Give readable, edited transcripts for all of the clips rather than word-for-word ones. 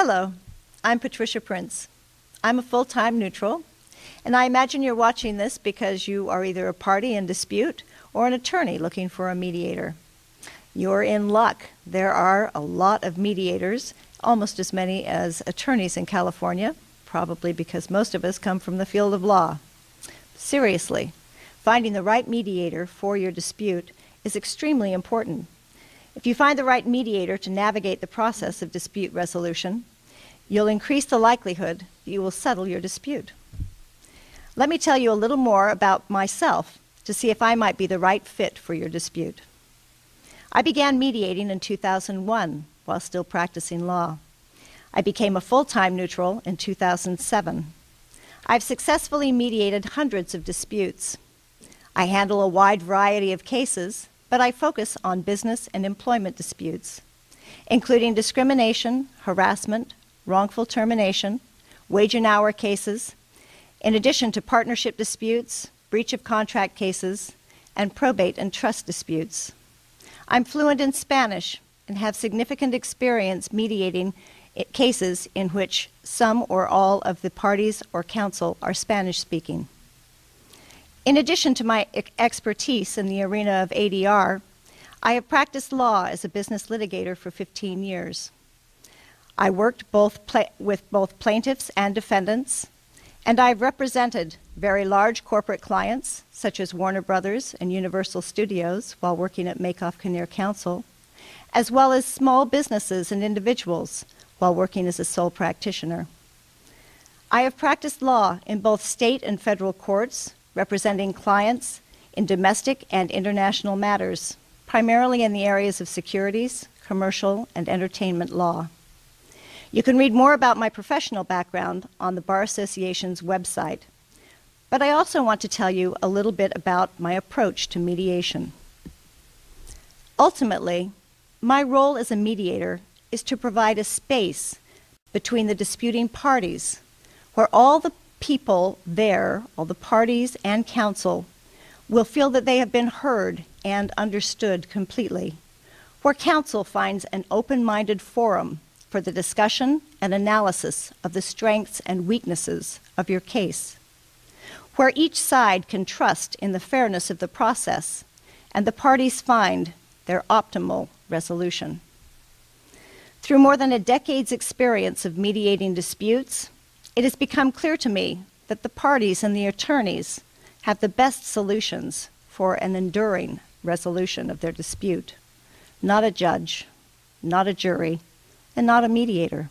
Hello, I'm Patricia Prince. I'm a full-time neutral, and I imagine you're watching this because you are either a party in dispute or an attorney looking for a mediator. You're in luck. There are a lot of mediators, almost as many as attorneys in California, probably because most of us come from the field of law. Seriously, finding the right mediator for your dispute is extremely important. If you find the right mediator to navigate the process of dispute resolution, you'll increase the likelihood that you will settle your dispute. Let me tell you a little more about myself to see if I might be the right fit for your dispute. I began mediating in 2001 while still practicing law. I became a full-time neutral in 2007. I've successfully mediated hundreds of disputes. I handle a wide variety of cases, but I focus on business and employment disputes, including discrimination, harassment, wrongful termination, wage and hour cases, in addition to partnership disputes, breach of contract cases, and probate and trust disputes. I'm fluent in Spanish and have significant experience mediating cases in which some or all of the parties or counsel are Spanish-speaking. In addition to my expertise in the arena of ADR, I have practiced law as a business litigator for 15 years. I worked with both plaintiffs and defendants, and I've represented very large corporate clients, such as Warner Brothers and Universal Studios, while working at Makoff Kinnear Counsel, as well as small businesses and individuals, while working as a sole practitioner. I have practiced law in both state and federal courts, representing clients in domestic and international matters, primarily in the areas of securities, commercial, and entertainment law. You can read more about my professional background on the Bar Association's website, but I also want to tell you a little bit about my approach to mediation. Ultimately, my role as a mediator is to provide a space between the disputing parties where all the people there, all the parties and counsel, will feel that they have been heard and understood completely, where counsel finds an open-minded forum for the discussion and analysis of the strengths and weaknesses of your case, where each side can trust in the fairness of the process and the parties find their optimal resolution. Through more than a decade's experience of mediating disputes, it has become clear to me that the parties and the attorneys have the best solutions for an enduring resolution of their dispute, not a judge, not a jury, and not a mediator.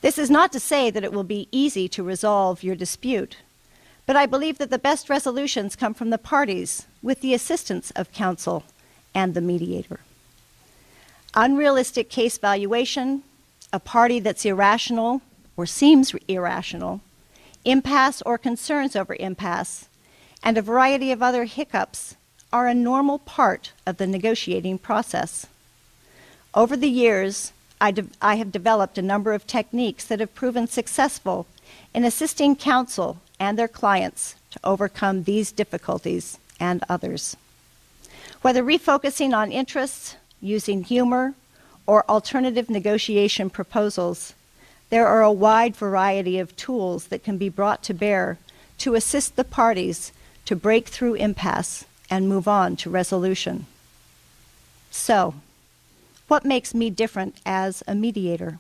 This is not to say that it will be easy to resolve your dispute, but I believe that the best resolutions come from the parties with the assistance of counsel and the mediator. Unrealistic case valuation, a party that's irrational or seems irrational, impasse or concerns over impasse, and a variety of other hiccups are a normal part of the negotiating process. Over the years, I have developed a number of techniques that have proven successful in assisting counsel and their clients to overcome these difficulties and others. Whether refocusing on interests, using humor, or alternative negotiation proposals, there are a wide variety of tools that can be brought to bear to assist the parties to break through impasse and move on to resolution. So, what makes me different as a mediator?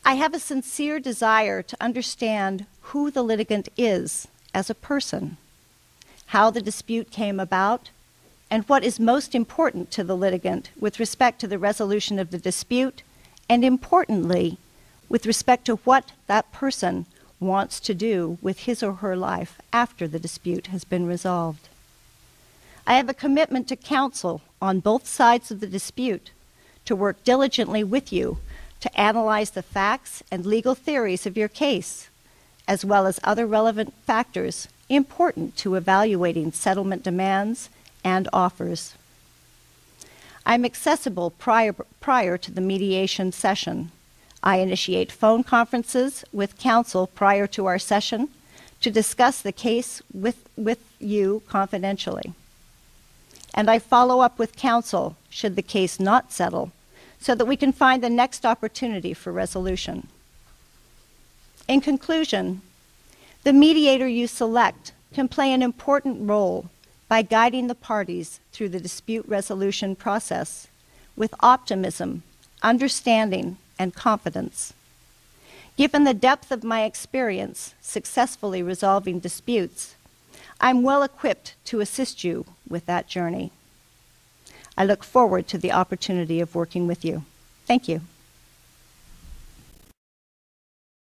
I have a sincere desire to understand who the litigant is as a person, how the dispute came about, and what is most important to the litigant with respect to the resolution of the dispute, and importantly, with respect to what that person wants to do with his or her life after the dispute has been resolved. I have a commitment to counsel on both sides of the dispute, to work diligently with you to analyze the facts and legal theories of your case, as well as other relevant factors important to evaluating settlement demands and offers. I'm accessible prior to the mediation session. I initiate phone conferences with counsel prior to our session to discuss the case with you confidentially. And I follow up with counsel should the case not settle, so that we can find the next opportunity for resolution. In conclusion, the mediator you select can play an important role by guiding the parties through the dispute resolution process with optimism, understanding, and confidence. Given the depth of my experience successfully resolving disputes, I'm well equipped to assist you with that journey. I look forward to the opportunity of working with you. Thank you.